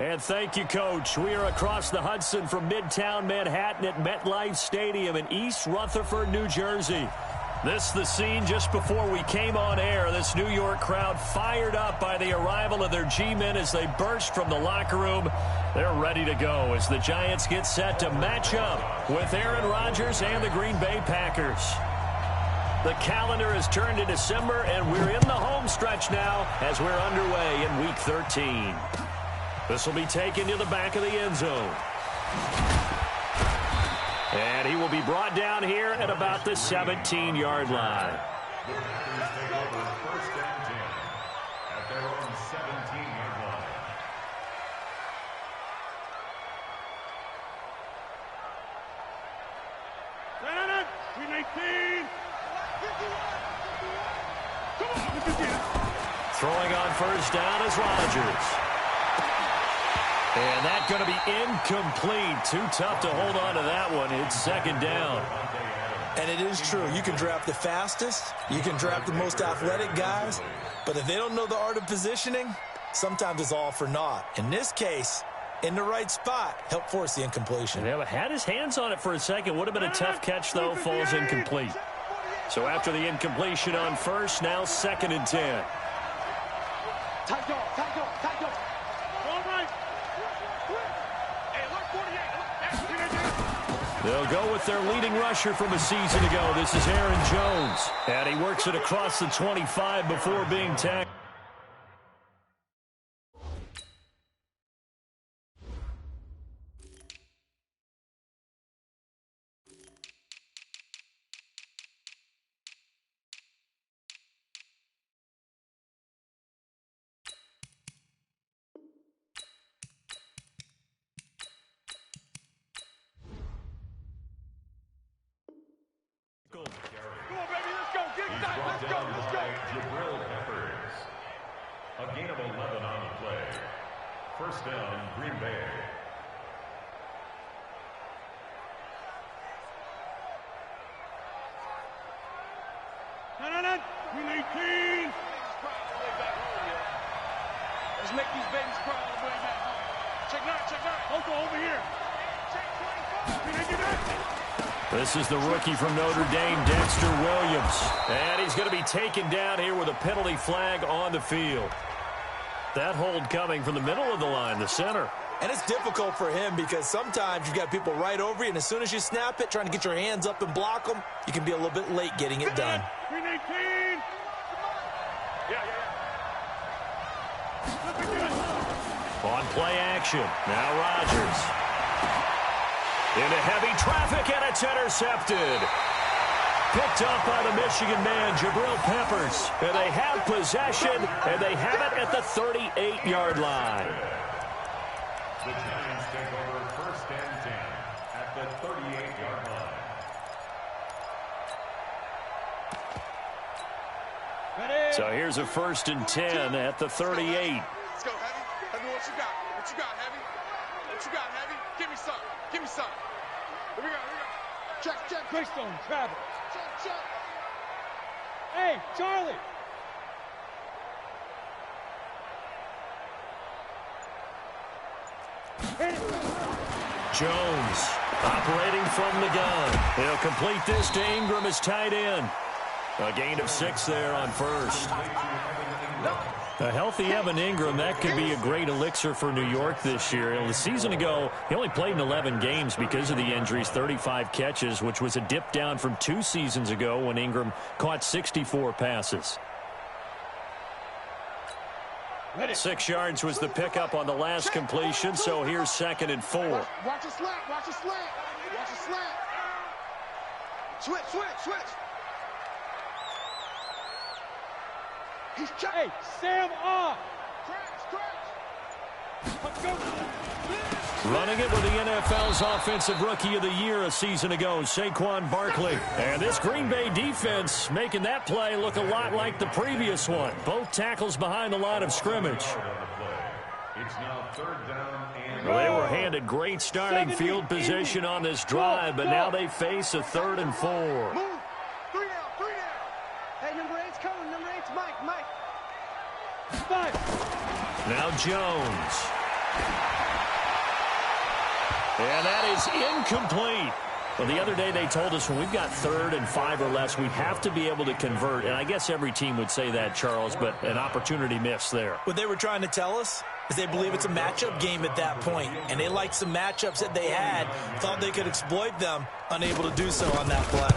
And thank you, Coach. We are across the Hudson from Midtown Manhattan at MetLife Stadium in East Rutherford, New Jersey. This is the scene just before we came on air. This New York crowd fired up by the arrival of their G-men as they burst from the locker room. They're ready to go as the Giants get set to match up with Aaron Rodgers and the Green Bay Packers. The calendar has turned to December, and we're in the home stretch now as we're underway in Week 13. This will be taken to the back of the end zone. And he will be brought down here at about the 17-yard line. First and 10 at their own 17-yard line. We 19. Throwing on first down is Rodgers. And that's going to be incomplete. Too tough to hold on to that one. It's second down. And it is true. You can draft the fastest. You can draft the most athletic guys. But if they don't know the art of positioning, sometimes it's all for naught. In this case, in the right spot, help force the incompletion. Yeah, had his hands on it for a second. Would have been a tough catch, though. Falls incomplete. So after the incompletion on first, now second and 10. Tight dog, tight dog, tight dog. All right. Hey, look, 48. They'll go with their leading rusher from a season ago. This is Aaron Jones. And he works it across the 25 before being tackled. A gain of 11 on the play. First down, Green Bay. We 19. Let's make these babies cry all the way back home. Check out. Loco over here. Check 25. This is the rookie from Notre Dame, Dexter Williams. And he's going to be taken down here with a penalty flag on the field. That hold coming from the middle of the line, the center. And it's difficult for him because sometimes you've got people right over you, and as soon as you snap it, trying to get your hands up and block them, you can be a little bit late getting it done. 18. Yeah. On play action. Now Rodgers. Into heavy traffic, and it's intercepted. Picked up by the Michigan man, Jabril Peppers. And they have possession, and they have it at the 38-yard line. The Giants take over first and 10 at the 38-yard line. Ready? So here's a first and 10 at the 38. Let's go, Heavy. Heavy, what you got? What you got, Heavy? What you got, Heavy? Give me some. Give me some. Here we go. Check. Greystone, Travis. Check. Hey, Charlie. Jones operating from the gun. He'll complete this to Ingram as tight end. A gain of 6 there on first. A healthy Evan Ingram, that could be a great elixir for New York this year. A season ago, he only played in 11 games because of the injuries, 35 catches, which was a dip down from 2 seasons ago when Ingram caught 64 passes. 6 yards was the pickup on the last completion, so here's second and 4. Watch a slant. Watch a slant. Switch. He's hey, Sam off. Crash. Running it with the NFL's Offensive Rookie of the Year a season ago, Saquon Barkley. And this Green Bay defense making that play look a lot like the previous one. Both tackles behind the line of scrimmage. It's now third down and Well, they were handed great starting field position on this drive, but now they face a 3rd and 4. Move. 3 down. Hey, number 8's coming. Number 8's Mike. 5. Now Jones. And that is incomplete. Well, the other day they told us when we've got 3rd and 5 or less, we have to be able to convert. And I guess every team would say that, Charles, but an opportunity missed there. What they were trying to tell us is they believe it's a matchup game at that point. And they liked some matchups that they had, thought they could exploit them, unable to do so on that play.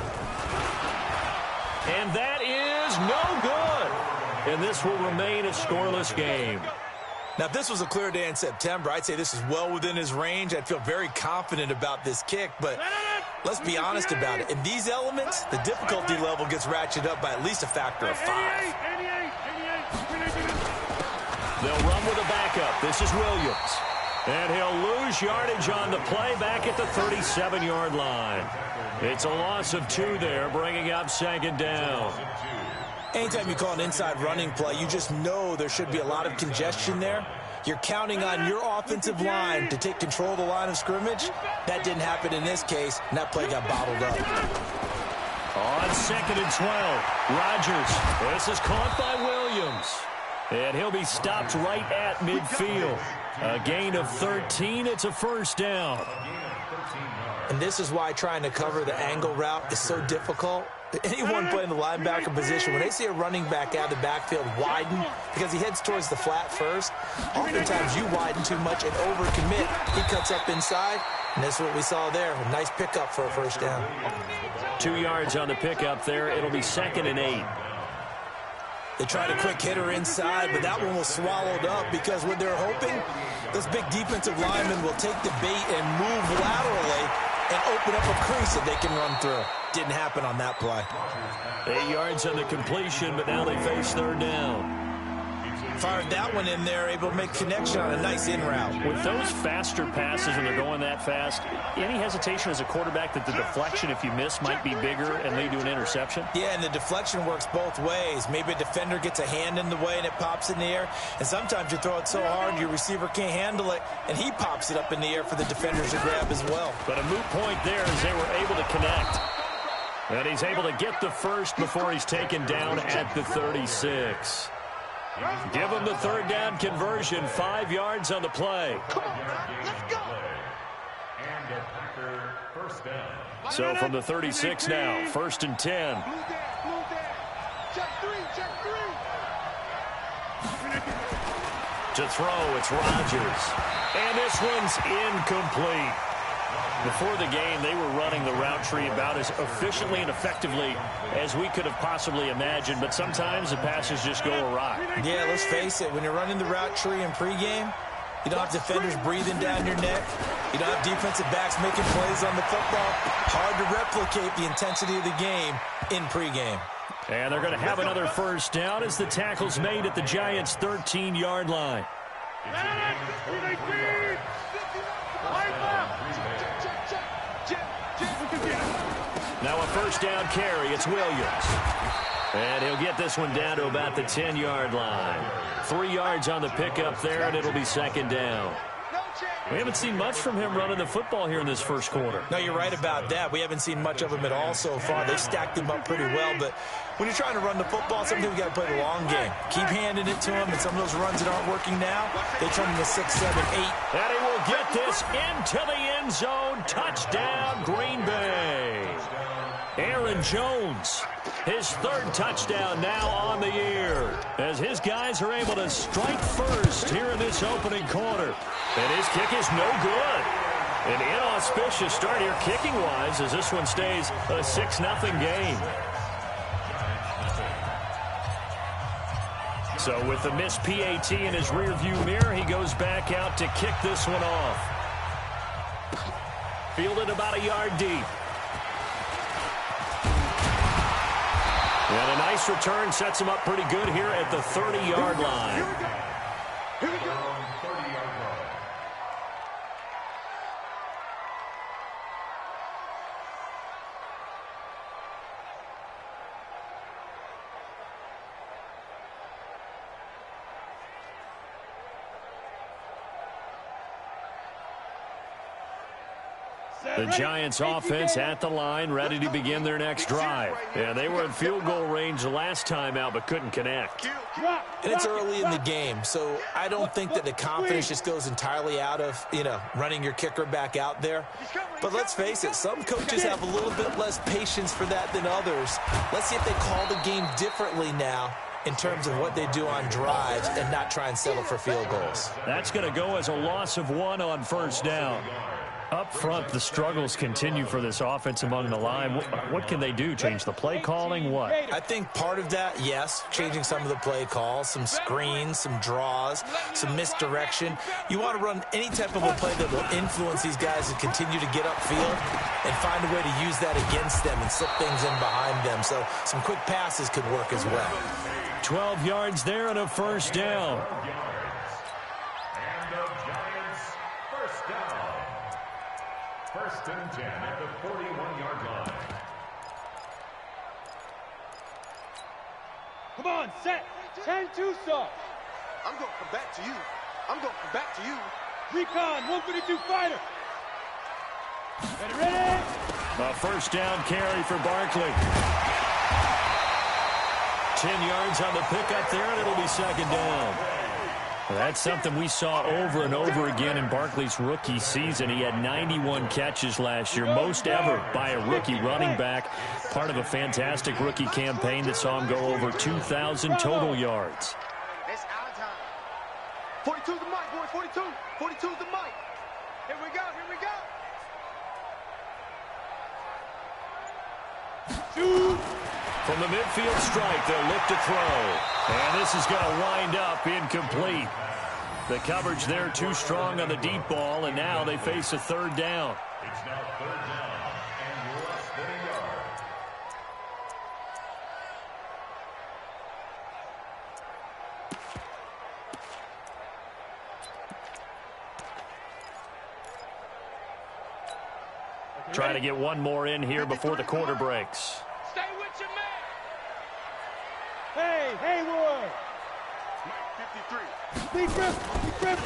And that is no good. And this will remain a scoreless game. Now, if this was a clear day in September, I'd say this is well within his range. I'd feel very confident about this kick, but let's be honest about it. In these elements, the difficulty level gets ratcheted up by at least a factor of 5. They'll run with a backup. This is Williams. And he'll lose yardage on the play back at the 37-yard line. It's a loss of 2 there, bringing up 2nd down. Anytime you call an inside running play, you just know there should be a lot of congestion there. You're counting on your offensive line to take control of the line of scrimmage. That didn't happen in this case, and that play got bottled up. On 2nd and 12, Rodgers. This is caught by Williams. And he'll be stopped right at midfield. A gain of 13. It's a 1st down. And this is why trying to cover the angle route is so difficult. Anyone playing the linebacker position, when they see a running back out of the backfield widen because he heads towards the flat first, oftentimes you widen too much and overcommit. He cuts up inside, and that's what we saw there. A nice pickup for a 1st down. 2 yards on the pickup there. It'll be 2nd and 8. They tried a quick hitter inside, but that one was swallowed up because what they're hoping, those big defensive linemen will take the bait and move laterally and open up a crease that they can run through. Didn't happen on that play. 8 yards on the completion, but now they face 3rd down. Fired that one in there, able to make connection on a nice in route. With those faster passes when they're going that fast, any hesitation as a quarterback that the deflection, if you miss, might be bigger and lead to an interception? Yeah, and the deflection works both ways. Maybe a defender gets a hand in the way and it pops in the air, and sometimes you throw it so hard your receiver can't handle it, and he pops it up in the air for the defenders to grab as well. But a moot point there as they were able to connect. And he's able to get the 1st before he's taken down at the 36. Give him the 3rd down conversion, 5 yards on the play. Come on, let's go. And a Packer 1st down. So from the 36 now, 1st and 10. Blue down. Check 3, check 3. To throw, it's Rodgers. And this one's incomplete. Before the game, they were running the route tree about as efficiently and effectively as we could have possibly imagined, but sometimes the passes just go awry. Yeah, let's face it, when you're running the route tree in pregame, you don't have defenders breathing down your neck. You don't have defensive backs making plays on the football. Hard to replicate the intensity of the game in pregame. And they're going to have another 1st down as the tackle's made at the Giants' 13-yard line. Now a 1st down carry. It's Williams. And he'll get this one down to about the 10-yard line. 3 yards on the pickup there, and it'll be 2nd down. We haven't seen much from him running the football here in this 1st quarter. No, you're right about that. We haven't seen much of him at all so far. They've stacked him up pretty well, but when you're trying to run the football, sometimes you got to play the long game. Keep handing it to him, and some of those runs that aren't working now, they turn into 6, 7, 8. And he will get this into the end zone. Touchdown, Green Bay. Aaron Jones, his 3rd touchdown now on the year, as his guys are able to strike first here in this opening quarter. And his kick is no good. An inauspicious start here kicking-wise as this one stays a 6-0 game. So with the missed PAT in his rearview mirror, he goes back out to kick this one off. Fielded about a yard deep. And a nice return sets him up pretty good here at the 30-yard line. Here we go. 30-yard line. The Giants offense at the line, ready to begin their next drive. Yeah, they were in field goal range the last time out, but couldn't connect. And it's early in the game, so I don't think that the confidence just goes entirely out of, running your kicker back out there. But let's face it, some coaches have a little bit less patience for that than others. Let's see if they call the game differently now in terms of what they do on drives and not try and settle for field goals. That's going to go as a loss of 1 on first down. Up front, the struggles continue for this offense among the line. What can they do? Change the play calling? What? I think part of that, yes, changing some of the play calls, some screens, some draws, some misdirection. You want to run any type of a play that will influence these guys to continue to get upfield and find a way to use that against them and slip things in behind them. So some quick passes could work as well. 12 yards there and a first down. And the Giants first down. First and 10 at the 41-yard line. Come on, set. 10-2 stop. I'm going to come back to you. I'm going to come back to you. Recon, 132 fighter. Ready? A first down carry for Barkley. 10 yards on the pickup there, and it'll be second down. Well, that's something we saw over and over again in Barkley's rookie season. He had 91 catches last year, most ever by a rookie running back. Part of a fantastic rookie campaign that saw him go over 2,000 total yards. It's our time. 42's the mic, boys. 42. 42's the mic. Here we go. Here we go. Shoot. From the midfield strike, they'll look to throw. And this is going to wind up incomplete. The coverage there too strong on the deep ball, and now they face a third down. It's now third down and less than a yard. Trying to get one more in here before the quarter breaks. Stay with your man. Hey, Haywood. 53.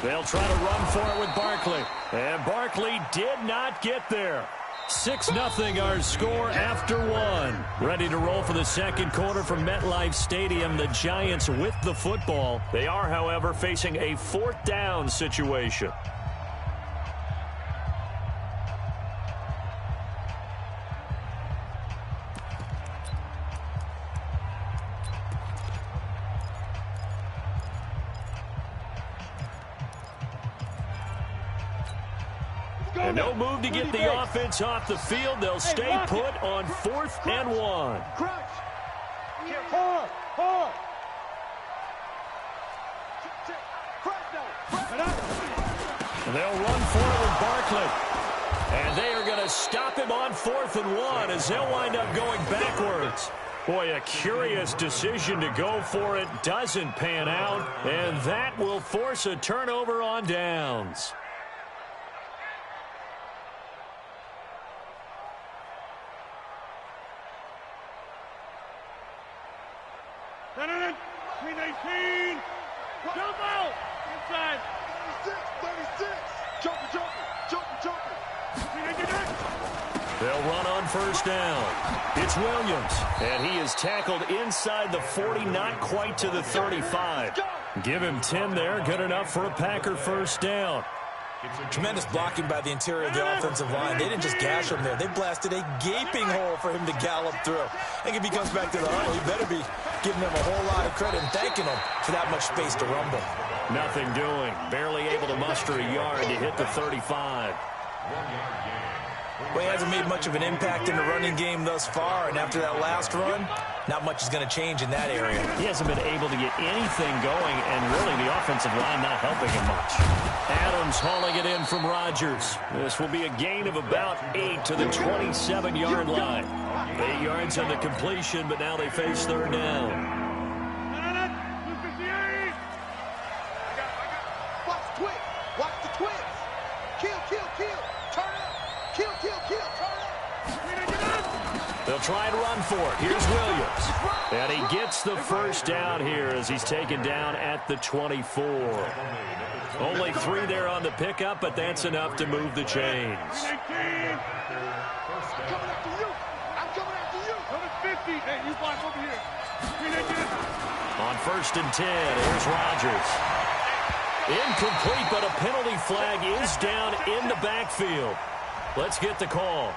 They'll try to run for it with Barkley. And Barkley did not get there. 6-0 our score after 1. Ready to roll for the second quarter from MetLife Stadium. The Giants with the football. They are, however, facing a fourth down situation. And no move to get the offense off the field. They'll stay put on 4th and 1. Crunch. Hard. Hard. They'll run for it with Barkley. And they are going to stop him on 4th and 1 as they'll wind up going backwards. Boy, a curious decision to go for it. Doesn't pan out. And that will force a turnover on downs. Jump out! Inside! 36! Junkie! They'll run on first down. It's Williams, and he is tackled inside the 40, not quite to the 35. Give him 10 there, good enough for a Packer first down. Tremendous blocking by the interior of the offensive line. They didn't just gash him there. They blasted a gaping hole for him to gallop through. I think if he comes back to the huddle, he better be giving them a whole lot of credit and thanking them for that much space to rumble. Nothing doing. Barely able to muster a yard to hit the 35. Well, he hasn't made much of an impact in the running game thus far, and after that last run, not much is going to change in that area. He hasn't been able to get anything going, and really the offensive line not helping him much. Adams hauling it in from Rodgers. This will be a gain of about 8 to the 27-yard line. 8 yards on the completion, but now they face third down. Watch the twins. Watch the twins. Kill. Turn up. Kill. Turn up. They'll try and run for it. Here's Williams. And he gets the first down here as he's taken down at the 24. Only 3 there on the pickup, but that's enough to move the chains. I'm coming after you. I'm coming after you. Number 50. Hey, you block over here. On 1st and 10, here's Rodgers. Incomplete, but a penalty flag is down in the backfield. Let's get the call.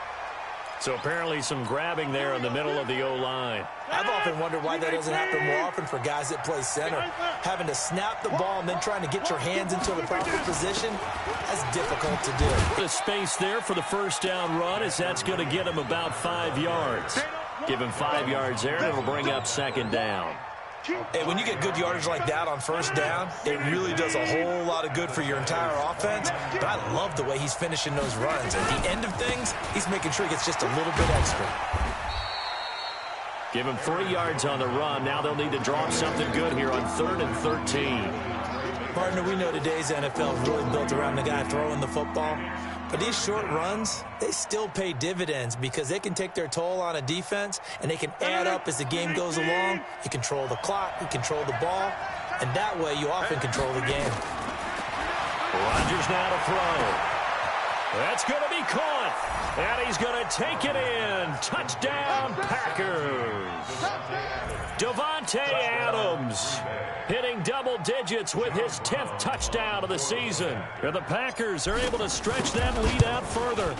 So apparently some grabbing there in the middle of the O-line. I've often wondered why that doesn't happen more often for guys that play center. Having to snap the ball and then trying to get your hands into the proper position, that's difficult to do. The space there for the first down run as that's going to get him about 5 yards. Give him 5 yards there, and it'll bring up 2nd down. And when you get good yardage like that on 1st down, it really does a whole lot of good for your entire offense. But I love the way he's finishing those runs. At the end of things, he's making sure he gets just a little bit extra. Give him 3 yards on the run. Now they'll need to draw up something good here on 3rd and 13. Partner, we know today's NFL is really built around the guy throwing the football. But these short runs, they still pay dividends because they can take their toll on a defense, and they can add up as the game goes along. You control the clock, you control the ball, and that way you often control the game. Rodgers now to throw. That's going to be caught, and he's going to take it in. Touchdown, Packers. Davante Adams hitting double digits with his 10th touchdown of the season. And the Packers are able to stretch that lead out further.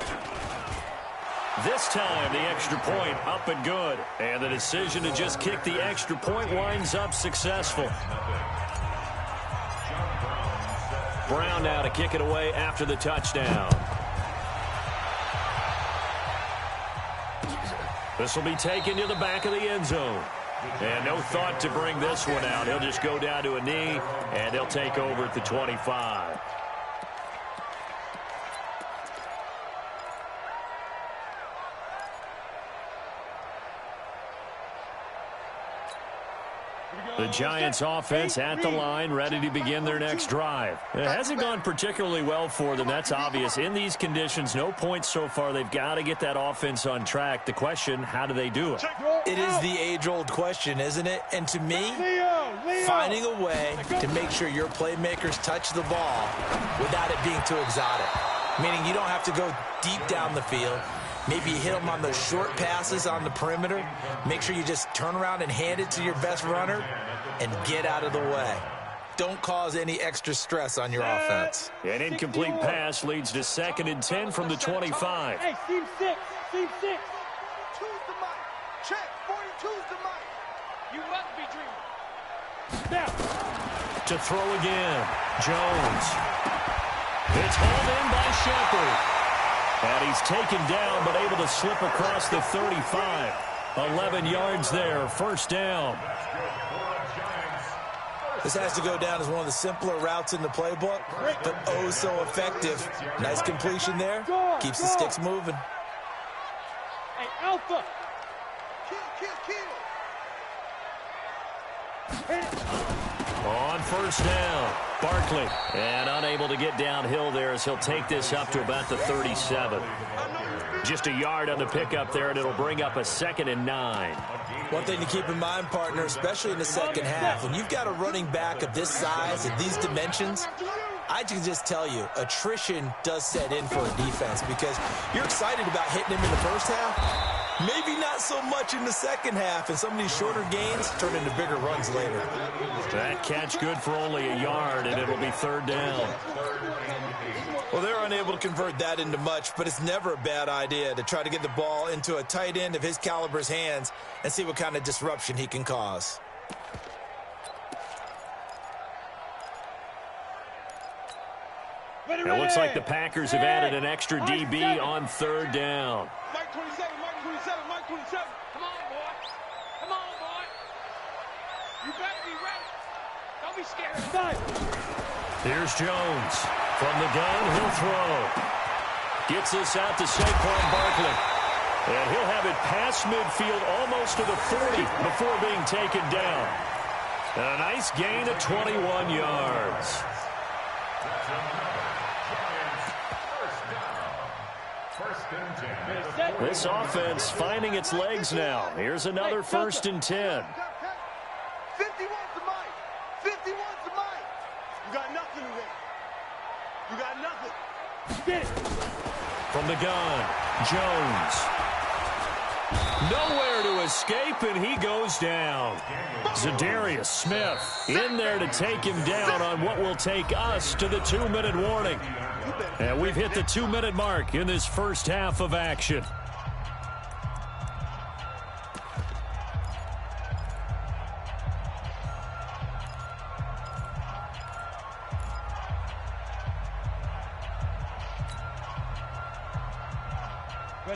This time, the extra point up and good. And the decision to just kick the extra point winds up successful. Brown now to kick it away after the touchdown. This will be taken to the back of the end zone. And no thought to bring this one out. He'll just go down to a knee, and they'll take over at the 25. The Giants offense at the line, ready to begin their next drive. It hasn't gone particularly well for them. That's obvious. In these conditions, no points so far. They've got to get that offense on track. The question, how do they do it? It is the age-old question, isn't it? And to me, finding a way to make sure your playmakers touch the ball without it being too exotic. Meaning you don't have to go deep down the field. Maybe you hit them on those short passes on the perimeter. Make sure you just turn around and hand it to your best runner and get out of the way. Don't cause any extra stress on your offense. An incomplete pass leads to 2nd and 10 from the 25. Hey, team 6. Team 6. 42's the mic. Check. 42's the mic. You must be dreaming. Now. To throw again. Jones. It's hauled in by Shepard. And he's taken down, but able to slip across the 35. 11 yards there, 1st down. This has to go down as one of the simpler routes in the playbook, but oh so effective. Nice completion there. Keeps the sticks moving. Hey, Alpha. On 1st down, Barkley. And unable to get downhill there as he'll take this up to about the 37. Just a yard on the pickup there, and it'll bring up a 2nd and 9. One thing to keep in mind, partner, especially in the second half, when you've got a running back of this size and these dimensions, I can just tell you, attrition does set in for a defense because you're excited about hitting him in the first half. Maybe not so much in the second half, and some of these shorter gains turn into bigger runs later. That catch good for only a yard, and it'll be 3rd down. Well, they're unable to convert that into much, but it's never a bad idea to try to get the ball into a tight end of his caliber's hands and see what kind of disruption he can cause. It looks like the Packers have added an extra DB on 3rd down. Mike 27, Mike 27, Mike 27. Come on, boy. Come on, boy. You better be ready. Don't be scared. Here's Jones. From the gun, he'll throw. Gets this out to Saquon Barkley. And he'll have it past midfield almost to the 40 before being taken down. And a nice gain of 21 yards. First First and 10. This offense finding its legs now. Here's another 1st and 10. 51's the mic. 51's the mic. You got nothing today. You got nothing. Get it. From the gun, Jones. Nowhere to escape, and he goes down. Zadarius Smith in there to take him down on what will take us to the 2-minute warning. And we've hit the 2-minute mark in this first half of action.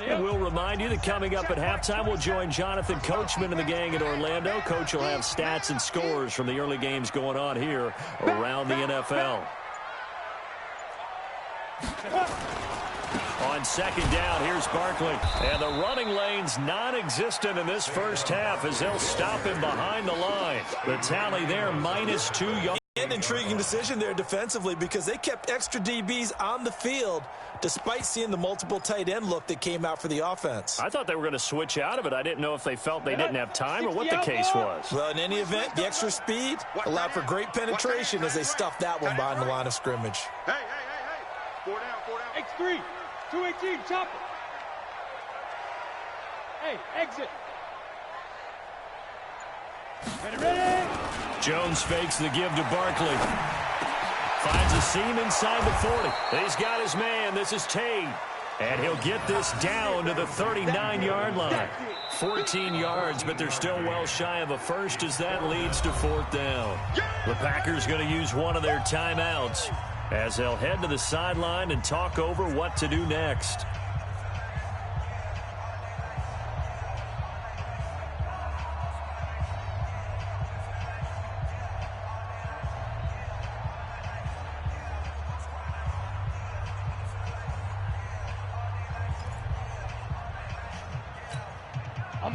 And we'll remind you that coming up at halftime, we'll join Jonathan Coachman and the gang at Orlando. Coach will have stats and scores from the early games going on here around the NFL. On 2nd down, here's Barkley. And the running lane's non-existent in this first half as they'll stop him behind the line. The tally there, -2 yards. An intriguing decision there defensively because they kept extra DBs on the field despite seeing the multiple tight end look that came out for the offense. I thought they were going to switch out of it. I didn't know if they felt they didn't have time or what the case was. Well, in any event, the extra speed allowed for great penetration as they stuffed that one behind the line of scrimmage. Hey. 4 down. X3. 218. Chopper. Hey, exit. Ready. Jones fakes the give to Barkley. Finds a seam inside the 40. He's got his man. This is Tate. And he'll get this down to the 39-yard line. 14 yards, but they're still well shy of a first as that leads to 4th down. The Packers going to use one of their timeouts as they'll head to the sideline and talk over what to do next.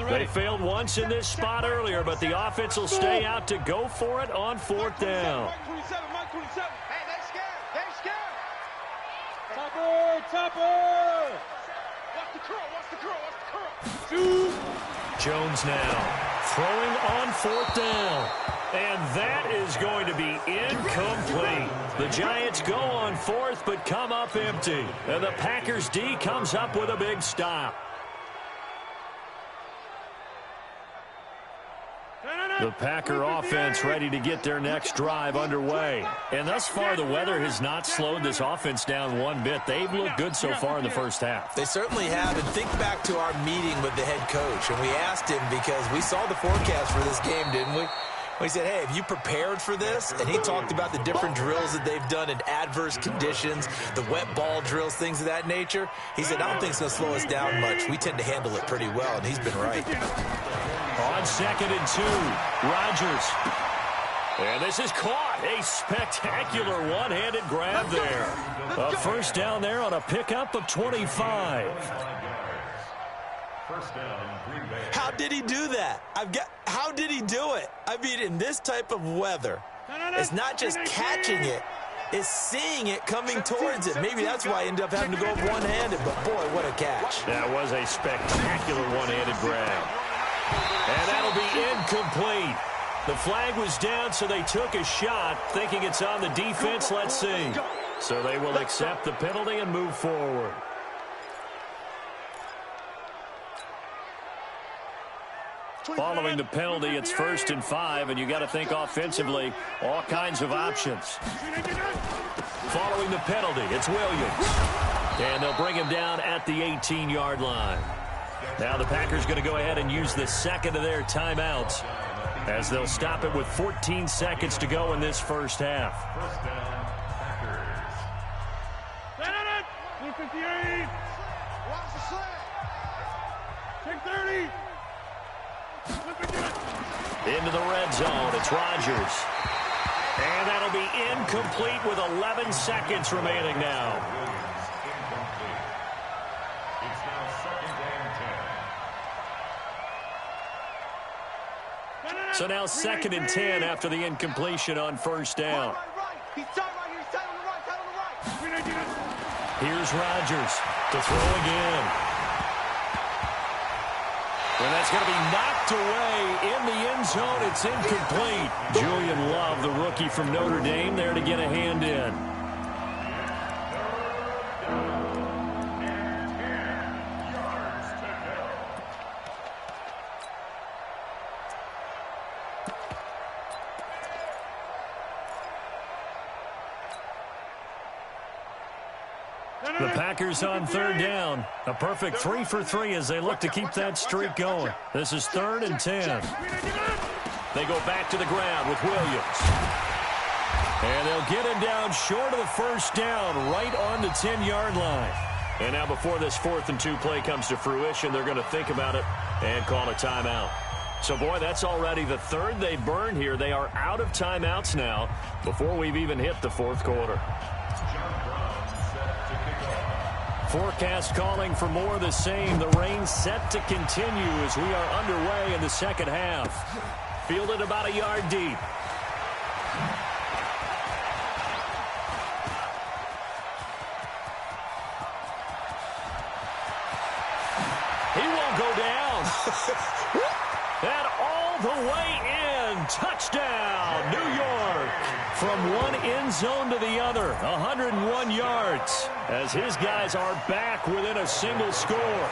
They failed once in this spot earlier, but the offense will stay out to go for it on 4th down. Mike 27. Hey, they scared. Topper. Watch the curl. Shoot. Jones now throwing on 4th down. And that is going to be incomplete. The Giants go on 4th but come up empty. And the Packers D comes up with a big stop. The Packer offense ready to get their next drive underway. And thus far, the weather has not slowed this offense down one bit. They've looked good so far in the first half. They certainly have. And think back to our meeting with the head coach. And we asked him because we saw the forecast for this game, didn't we? We said, hey, have you prepared for this? And he talked about the different drills that they've done in adverse conditions, the wet ball drills, things of that nature. He said, I don't think it's going to slow us down much. We tend to handle it pretty well, and he's been right. On 2nd and 2, Rodgers. And this is caught. A spectacular one-handed grab there. A 1st down there on a pickup of 25. First down, Green Bay. How did he do that? How did he do it? I mean, in this type of weather, it's not just catching it, it's seeing it coming towards it. Maybe that's why I ended up having to go one-handed, but boy, what a catch. That was a spectacular one-handed grab. And that'll be incomplete. The flag was down, so they took a shot, thinking it's on the defense. Let's see. So they will accept the penalty and move forward. Following the penalty, it's 1st and 5, and you got to think offensively, all kinds of options. Following the penalty, it's Williams. And they'll bring him down at the 18-yard line. Now the Packers going to go ahead and use the 2nd of their timeouts as they'll stop it with 14 seconds to go in this first half. First down, Packers. 258. Watch the slant. 630. Into the red zone, it's Rodgers. And that'll be incomplete with 11 seconds remaining now. It's now 2nd and 10. So now 2nd and 10 after the incompletion on 1st down. He's tight right here. He's tight on the right. Here's Rodgers to throw again. And that's going to be knocked away in the end zone. It's incomplete. Julian Love, the rookie from Notre Dame, there to get a hand in. The Packers on third down. A perfect 3 for 3 as they look to keep that streak going. This is 3rd and 10. They go back to the ground with Williams. And they'll get him down short of the first down, right on the 10-yard line. And now before this 4th and 2 play comes to fruition, they're going to think about it and call a timeout. So, boy, that's already the 3rd they burn here. They are out of timeouts now before we've even hit the 4th quarter. Forecast calling for more of the same. The rain set to continue as we are underway in the second half. Fielded about a yard deep. He won't go down. And all the way in. Touchdown, New York. From one end zone to the other, 101 yards, as his guys are back within a single score.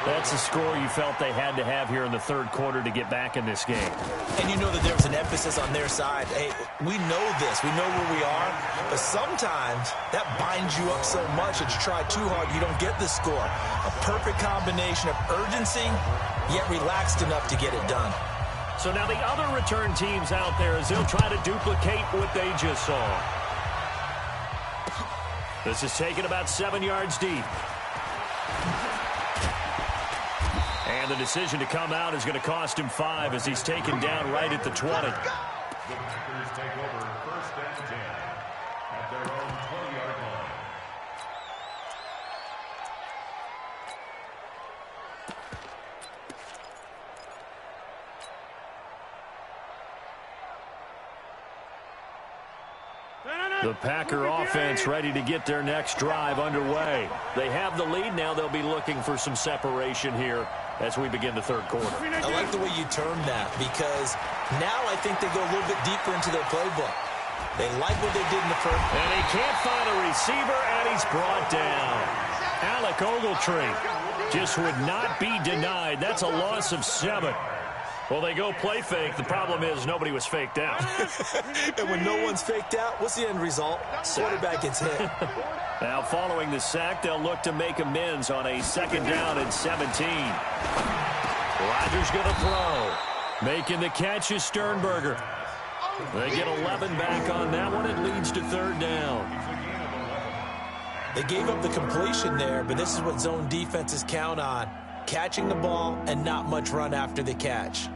That's a score you felt they had to have here in the 3rd quarter to get back in this game. And you know that there was an emphasis on their side. Hey, we know this. We know where we are. But sometimes that binds you up so much that you try too hard, you don't get the score. A perfect combination of urgency, yet relaxed enough to get it done. So now the other return teams out there as they'll try to duplicate what they just saw. This is taken about 7 yards deep. And the decision to come out is going to cost him 5 as he's taken down right at the 20. The Packers take over 1st and 10 at their own 20-yard line. The Packer offense ready to get their next drive underway. They have the lead. Now they'll be looking for some separation here as we begin the 3rd quarter. I like the way you termed that because now I think they go a little bit deeper into their playbook. They like what they did in the first. And he can't find a receiver, and he's brought down. Alec Ogletree just would not be denied. That's a loss of 7. Well, they go play fake. The problem is nobody was faked out. And when no one's faked out, what's the end result? Quarterback gets hit. Now, following the sack, they'll look to make amends on a 2nd down and 17. Rodgers going to throw. Making the catch is Sternberger. They get 11 back on that one. It leads to 3rd down. They gave up the completion there, but this is what zone defenses count on. Catching the ball and not much run after the catch.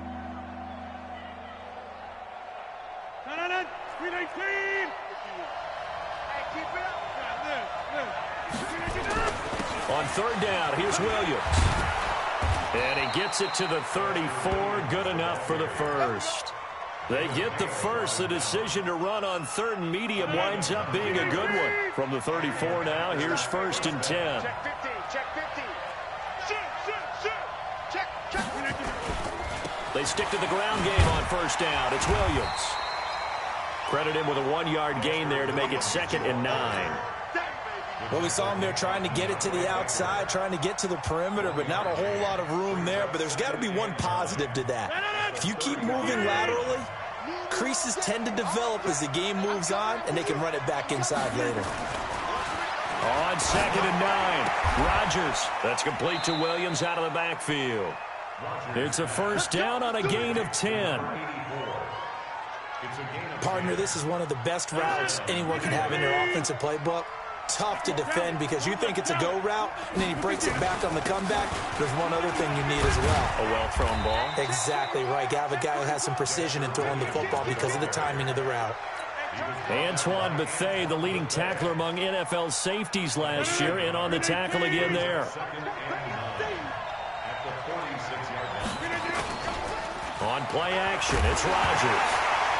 On 3rd down, here's Williams. And he gets it to the 34. Good enough for the 1st. They get the 1st. The decision to run on 3rd and medium winds up being a good one. From the 34 now, here's 1st and 10. Check 50, check 50. They stick to the ground game on 1st down. It's Williams. Credit him with a 1-yard gain there to make it 2nd and 9. Well, we saw him there trying to get it to the outside, trying to get to the perimeter, but not a whole lot of room there. But there's got to be one positive to that. If you keep moving laterally, creases tend to develop as the game moves on, and they can run it back inside later. On 2nd and 9, Rodgers. That's complete to Williams out of the backfield. It's a 1st down on a gain of 10. Partner, this is one of the best routes anyone can have in their offensive playbook. Tough to defend because you think it's a go route, and then he breaks it back on the comeback. There's one other thing you need as well. A well-thrown ball. Exactly right. You have a guy who has some precision in throwing the football because of the timing of the route. Antoine Bethea, the leading tackler among NFL safeties last year, in on the tackle again there. On play action, it's Rodgers.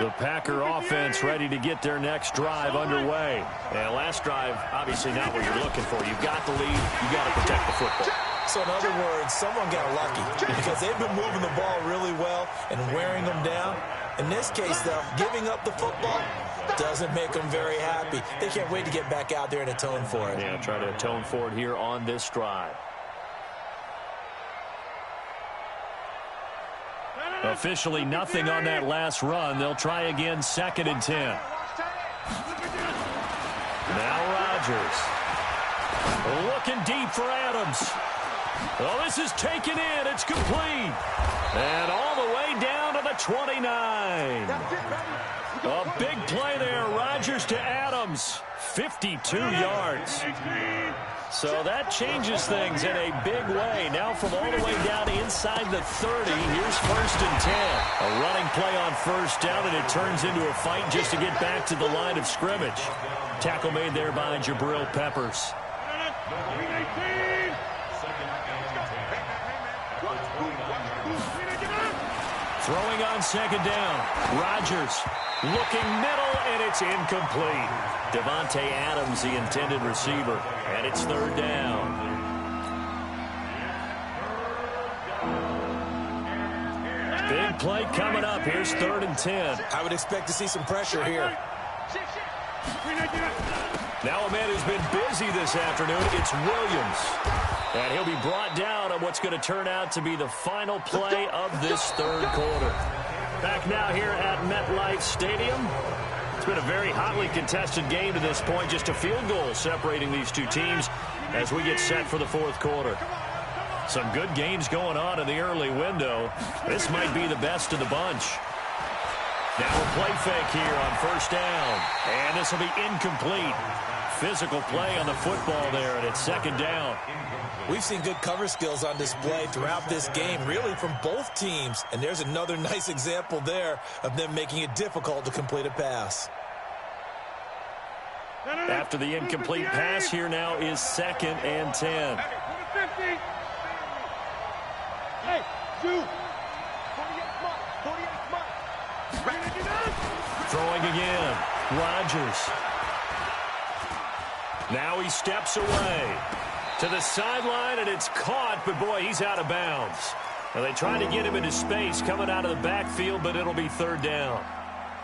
The Packer offense ready to get their next drive underway. And last drive, obviously not what you're looking for. You've got the lead. You've got to protect the football. So in other words, someone got lucky because they've been moving the ball really well and wearing them down. In this case, though, giving up the football doesn't make them very happy. They can't wait to get back out there and atone for it. Yeah, try to atone for it here on this drive. Officially nothing on that last run. They'll try again, 2nd and 10. Now Rodgers. Looking deep for Adams. Oh, this is taken in. It's complete. And all the way down to the 29. A big play there. Rodgers to Adams. 52 yards. So that changes things in a big way. Now from all the way down inside the 30, here's 1st and 10. A running play on 1st down, and it turns into a fight just to get back to the line of scrimmage. Tackle made there by Jabril Peppers. Throwing on 2nd down. Rodgers looking middle, and it's incomplete. Davante Adams, the intended receiver, and it's 3rd down. Big play coming up. Here's 3rd and 10. I would expect to see some pressure here. Now a man who's been busy this afternoon, it's Williams. And he'll be brought down on what's going to turn out to be the final play of this 3rd quarter. Back now here at MetLife Stadium. It's been a very hotly contested game to this point. Just a field goal separating these two teams as we get set for the 4th quarter. Some good games going on in the early window. This might be the best of the bunch. Now a play fake here on 1st down. And this will be incomplete. Physical play on the football there, and it's 2nd down. We've seen good cover skills on display throughout this game, really from both teams. And there's another nice example there of them making it difficult to complete a pass. After the incomplete pass, here now is 2nd and 10. Hey, shoot. Throwing again. Rodgers. Now he steps away to the sideline, and it's caught, but boy, he's out of bounds. Now they try to get him into space coming out of the backfield, but it'll be 3rd down.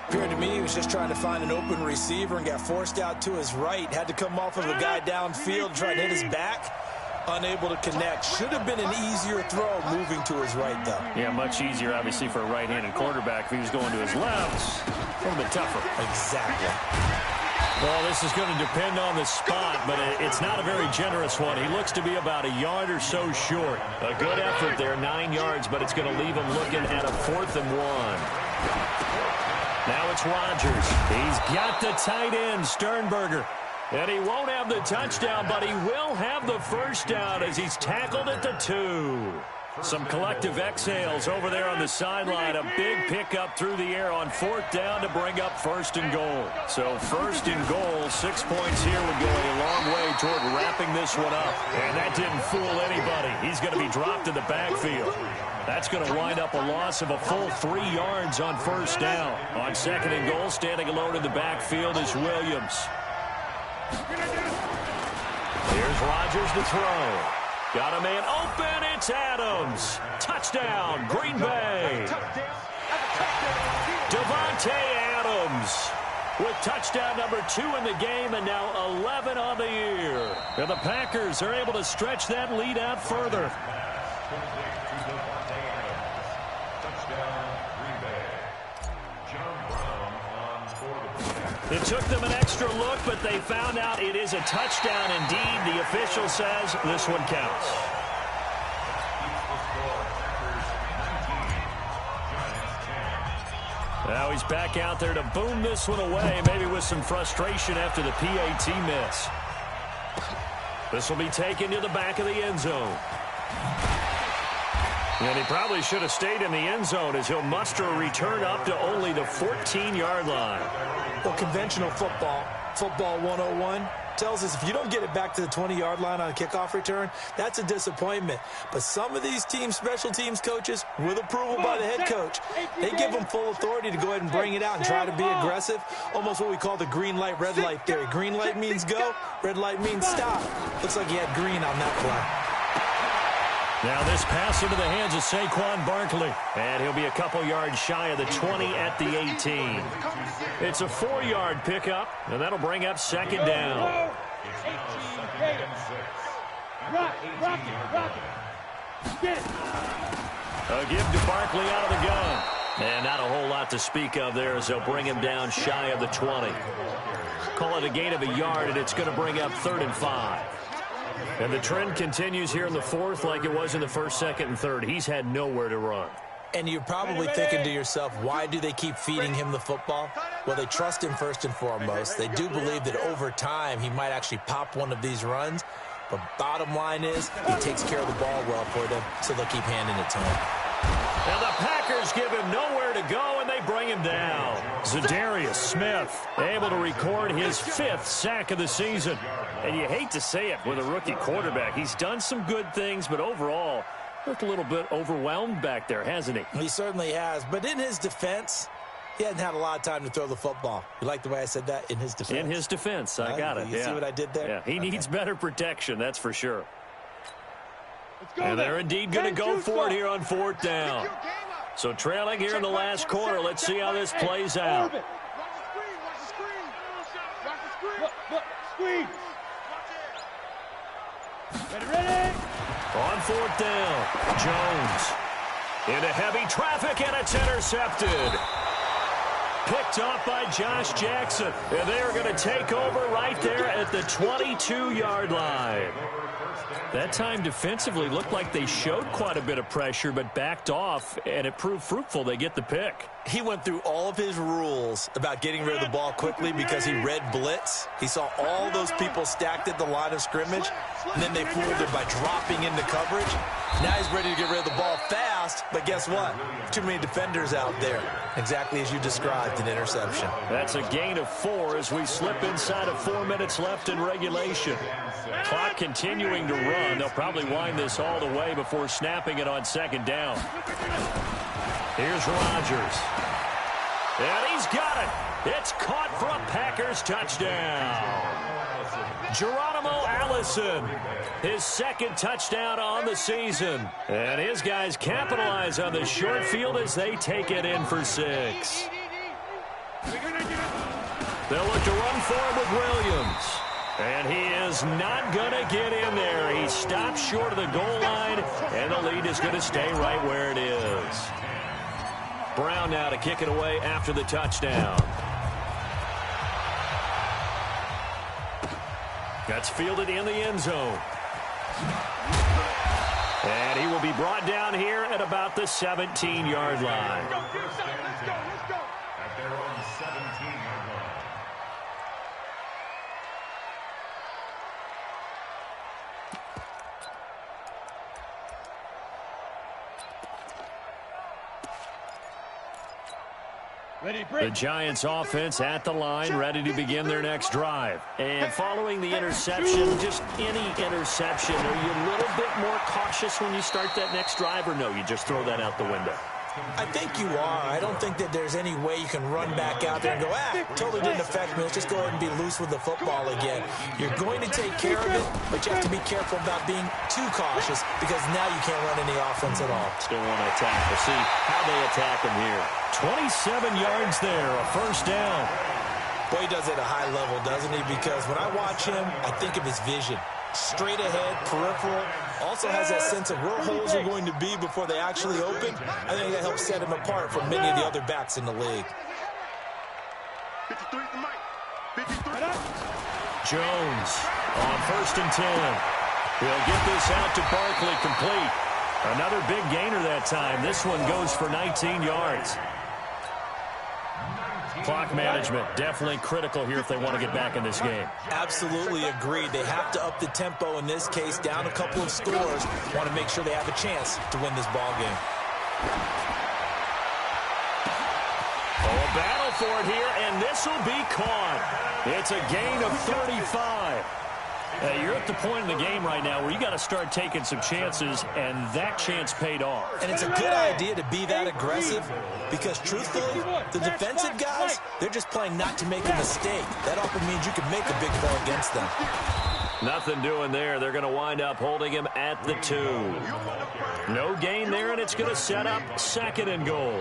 Appeared to me he was just trying to find an open receiver and got forced out to his right. Had to come off of a guy downfield, trying to hit his back. Unable to connect. Should have been an easier throw moving to his right, though. Yeah, much easier, obviously, for a right-handed quarterback. If he was going to his left, a little bit tougher. Exactly. Well, this is going to depend on the spot, but it's not a very generous one. He looks to be about a yard or so short. A good effort there, 9 yards, but it's going to leave him looking at a 4th and 1. Now it's Rodgers. He's got the tight end, Sternberger. And he won't have the touchdown, but he will have the 1st down as he's tackled at the 2. Some collective exhales over there on the sideline. A big pickup through the air on 4th down to bring up 1st and goal. So 1st and goal, 6 points here would go a long way toward wrapping this one up. And that didn't fool anybody. He's going to be dropped in the backfield. That's going to wind up a loss of a full 3 yards on 1st down. On 2nd and goal, standing alone in the backfield is Williams. Here's Rodgers to throw. Got a man open. It's Adams. Touchdown, Green Bay. Davante Adams with touchdown number 2 in the game, and now 11 on the year. And the Packers are able to stretch that lead out further. It took them an extra look, but they found out it is a touchdown indeed. The official says this one counts. Now he's back out there to boom this one away, maybe with some frustration after the PAT miss. This will be taken to the back of the end zone. And he probably should have stayed in the end zone as he'll muster a return up to only the 14-yard line. Well, conventional football 101, tells us if you don't get it back to the 20-yard line on a kickoff return, that's a disappointment. But some of these special teams coaches, with approval by the head coach, they give them full authority to go ahead and bring it out and try to be aggressive, almost what we call the green light, red light theory. Green light means go, red light means stop. Looks like he had green on that play. Now this pass into the hands of Saquon Barkley, and he'll be a couple yards shy of the 20 at the 18. It's a 4-yard pickup, and that'll bring up second down. A give to Barkley out of the gun. And not a whole lot to speak of there as they'll bring him down shy of the 20. Call it a gain of a yard, and it's going to bring up 3rd and 5. And the trend continues here in the 4th like it was in the 1st, 2nd, and 3rd. He's had nowhere to run. And you're probably thinking to yourself, why do they keep feeding him the football? Well, they trust him first and foremost. They do believe that over time he might actually pop one of these runs. But bottom line is he takes care of the ball well for them, so they'll keep handing it to him. And the Packers give him nowhere to go, and they bring him down. Zadarius Smith able to record his 5th sack of the season. And you hate to say it with a rookie quarterback. He's done some good things, but overall, looked a little bit overwhelmed back there, hasn't he? He certainly has. But in his defense, he hasn't had a lot of time to throw the football. You like the way I said that? In his defense? In his defense. I got it. You see what I did there? Yeah, he needs better protection, that's for sure. And they're indeed going to go for it here on 4th down. So trailing here in the last quarter. Let's see how this plays out. Ready? On 4th down, Jones into heavy traffic, and it's intercepted. Picked off by Josh Jackson. And they are going to take over right there at the 22-yard line. That time defensively looked like they showed quite a bit of pressure, but backed off, and it proved fruitful. They get the pick. He went through all of his rules about getting rid of the ball quickly because he read blitz. He saw all those people stacked at the line of scrimmage, and then they fooled him by dropping into coverage. Now he's ready to get rid of the ball fast, but guess what? Too many defenders out there. Exactly as you described, an interception. That's a gain of 4 as we slip inside of 4 minutes left in regulation. Clock continuing to run. They'll probably wind this all the way before snapping it on 2nd down. Here's Rodgers. And he's got it. It's caught for a Packers touchdown. Geronimo Allison, his 2nd touchdown on the season. And his guys capitalize on the short field as they take it in for 6. They'll look to run forward with Williams. And he is not going to get in there. He stops short of the goal line, and the lead is going to stay right where it is. Brown now to kick it away after the touchdown. That's fielded in the end zone. And he will be brought down here at about the 17-yard line. At their own 17-yard line. The Giants offense at the line, ready to begin their next drive. And following the interception, just any interception, are you a little bit more cautious when you start that next drive, or no, you just throw that out the window? I think you are. I don't think that there's any way you can run back out there and go, totally didn't affect me. Let's just go ahead and be loose with the football again. You're going to take care of it, but you have to be careful about being too cautious because now you can't run any offense at all. Still want to attack. We'll see how they attack him here. 27 yards there, a 1st down. Boy, he does it at a high level, doesn't he? Because when I watch him, I think of his vision. Straight ahead, peripheral. Also has that sense of where holes are going to be before they actually open. I think that helps set him apart from many of the other backs in the league. Jones on 1st and 10. He'll get this out to Barkley complete. Another big gainer that time. This one goes for 19 yards. Clock management definitely critical here if they want to get back in this game. Absolutely agreed. They have to up the tempo in this case, down a couple of scores. Want to make sure they have a chance to win this ball game. Oh, a battle for it here, and this will be caught. It's a gain of 35. You're at the point in the game right now where you got to start taking some chances, and that chance paid off. And it's a good idea to be that aggressive because, truthfully, the defensive guys, they're just playing not to make a mistake. That often means you can make a big play against them. Nothing doing there. They're going to wind up holding him at the 2. No gain there, and it's going to set up 2nd and goal.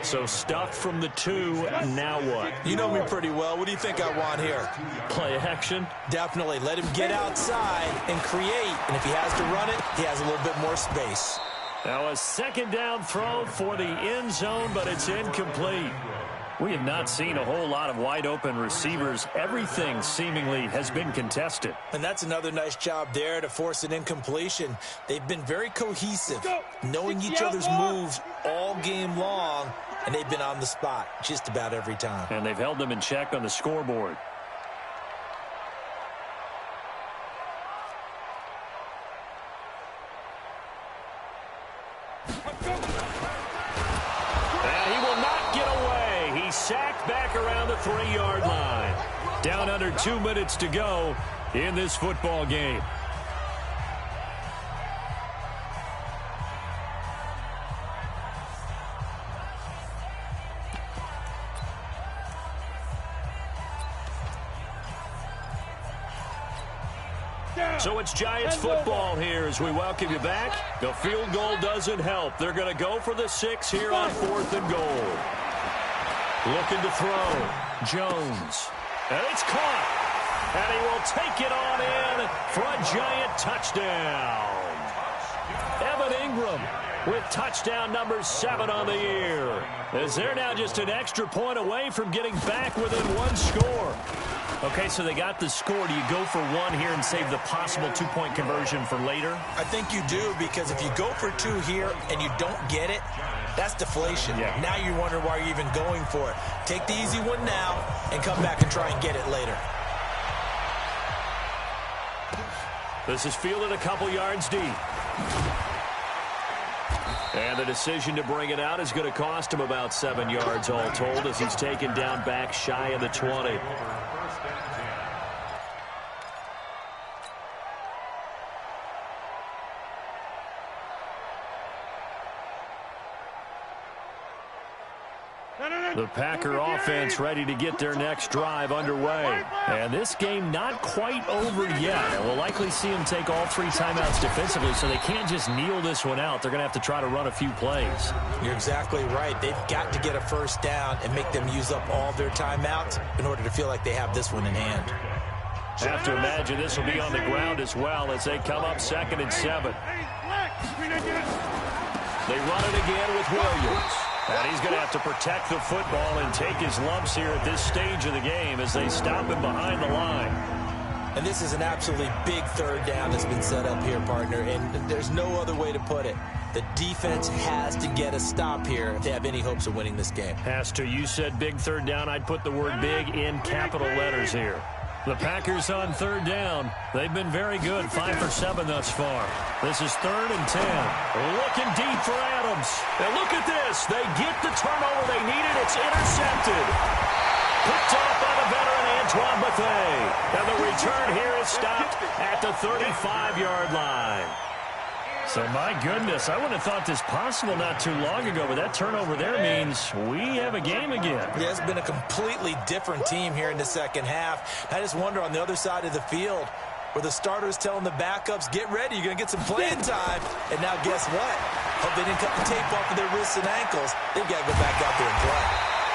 So stuffed from the 2, now what? You know me pretty well. What do you think I want here? Play action? Definitely. Let him get outside and create. And if he has to run it, he has a little bit more space. Now a 2nd down throw for the end zone, but it's incomplete. We have not seen a whole lot of wide-open receivers. Everything seemingly has been contested. And that's another nice job there to force an incompletion. They've been very cohesive, knowing each other's moves all game long, and they've been on the spot just about every time. And they've held them in check on the scoreboard. Sacked back around the 3-yard line. Down under 2 minutes to go in this football game. So it's Giants football here as we welcome you back. The field goal doesn't help. They're going to go for the 6 here on 4th and goal. Looking to throw. Jones. And it's caught. And he will take it on in for a Giant touchdown. Evan Ingram with touchdown number 7 on the year. As they're now just an extra point away from getting back within 1 score. Okay, so they got the score. Do you go for 1 here and save the possible 2-point conversion for later? I think you do, because if you go for 2 here and you don't get it, that's deflation. Yeah. Now you wonder why you're even going for it. Take the easy one now and come back and try and get it later. This is fielded a couple yards deep. And the decision to bring it out is going to cost him about 7 yards all told as he's taken down back shy of the 20. The Packer offense ready to get their next drive underway. And this game not quite over yet. And we'll likely see them take all 3 timeouts defensively, so they can't just kneel this one out. They're going to have to try to run a few plays. You're exactly right. They've got to get a first down and make them use up all their timeouts in order to feel like they have this one in hand. Have to imagine this will be on the ground as well as they come up 2nd and 7. They run it again with Williams. And he's going to have to protect the football and take his lumps here at this stage of the game as they stop him behind the line. And this is an absolutely big 3rd down that's been set up here, partner, and there's no other way to put it. The defense has to get a stop here if they have any hopes of winning this game. Has to. You said big 3rd down. I'd put the word big in capital letters here. The Packers on 3rd down. They've been very good, 5 for 7 thus far. This is 3rd and 10. Looking deep for Adams. And look at this. They get the turnover they needed. It's intercepted. Picked off by the veteran Antoine Bethea. And the return here is stopped at the 35-yard line. So, my goodness, I wouldn't have thought this possible not too long ago, but that turnover there means we have a game again. Yeah, it's been a completely different team here in the second half. I just wonder on the other side of the field where the starters telling the backups, get ready, you're going to get some playing time. And now guess what? Hope they didn't cut the tape off of their wrists and ankles. They've got to go back out there and play.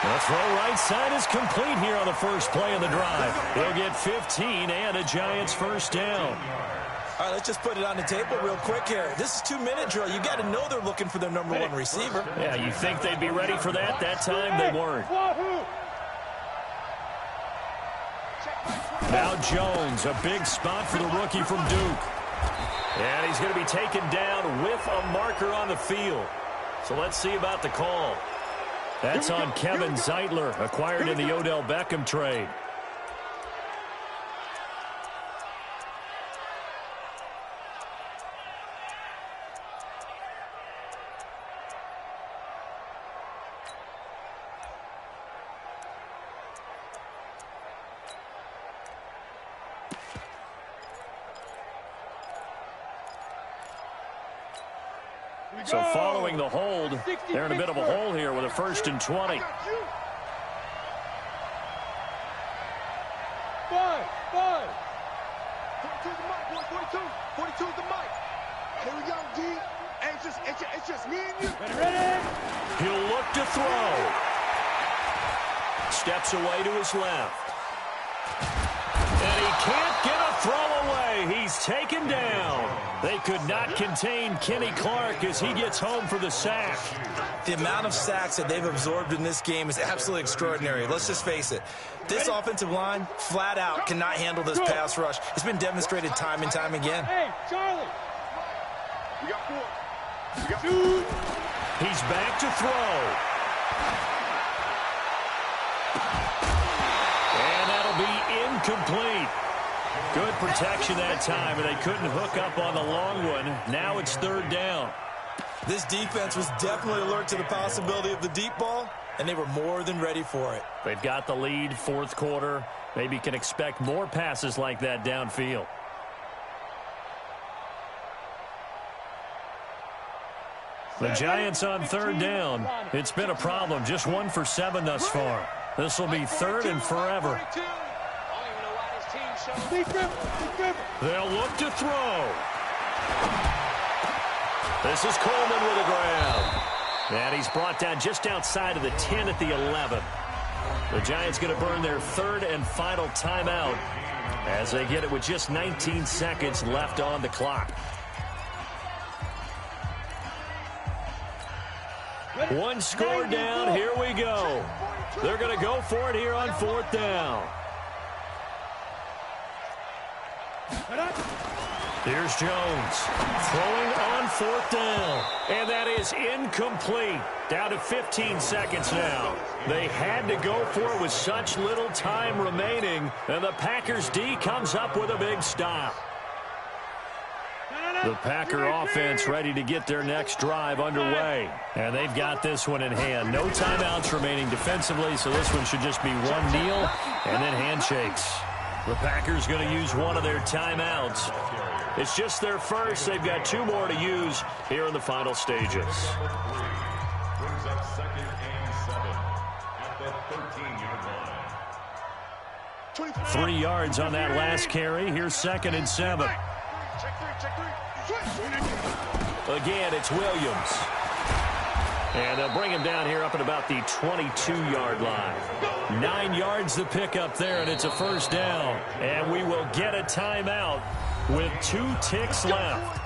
The throw right side is complete here on the first play of the drive. He'll get 15 and a Giants first down. All right, let's just put it on the table real quick here. This is 2-minute drill. You got to know they're looking for their number 1 receiver. Yeah, you think they'd be ready for that? That time they weren't. Now Jones, a big spot for the rookie from Duke. And he's going to be taken down with a marker on the field. So let's see about the call. That's on Kevin Zeitler, acquired in the Odell Beckham trade. So following the hold, they're in a bit of a hole here with a 1st and 20. 5. 42 the mic, boy. 42 the mic. Here we go, D. Hey, it's just me and you. Ready? He'll look to throw. Steps away to his left. And he can't get a throw away. He's taken down. They could not contain Kenny Clark as he gets home for the sack. The amount of sacks that they've absorbed in this game is absolutely extraordinary. Let's just face it. This offensive line, flat out, cannot handle this pass rush. It's been demonstrated time and time again. Hey, Charlie. We got 4. We got 2. He's back to throw. And that'll be incomplete. Good protection that time, and they couldn't hook up on the long one. Now it's 3rd down. This defense was definitely alert to the possibility of the deep ball, and they were more than ready for it. They've got the lead, 4th quarter. Maybe can expect more passes like that downfield. The Giants on 3rd down. It's been a problem. Just 1 for 7 thus far. This will be 3rd and forever. They'll look to throw. This is Coleman with a grab. And he's brought down just outside of the 10 at the 11. The Giants going to burn their 3rd and final timeout as they get it with just 19 seconds left on the clock. One score down. Here we go. They're going to go for it here on 4th down. Here's Jones throwing on 4th down. And that is incomplete. Down to 15 seconds now. They had to go for it with such little time remaining. And the Packers D comes up with a big stop. The Packer offense ready to get their next drive underway. And they've got this one in hand. No timeouts remaining defensively, so this one should just be one kneel and then handshakes. The Packers going to use one of their timeouts. It's just their first. They've got 2 more to use here in the final stages. Brings up 2nd and 7 at the 13-yard line. 3 yards on that last carry. Here's 2nd and 7. Again, it's Williams. And they'll bring him down here up at about the 22-yard line. 9 yards to pick up there, and it's a 1st down. And we will get a timeout with 2 ticks left.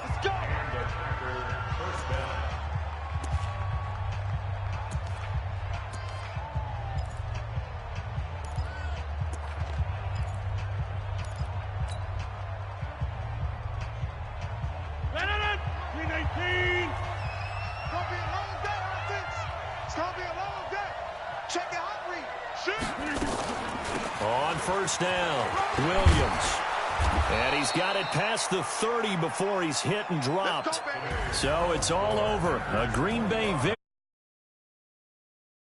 On 1st down, Williams. And he's got it past the 30 before he's hit and dropped. So it's all over. A Green Bay victory.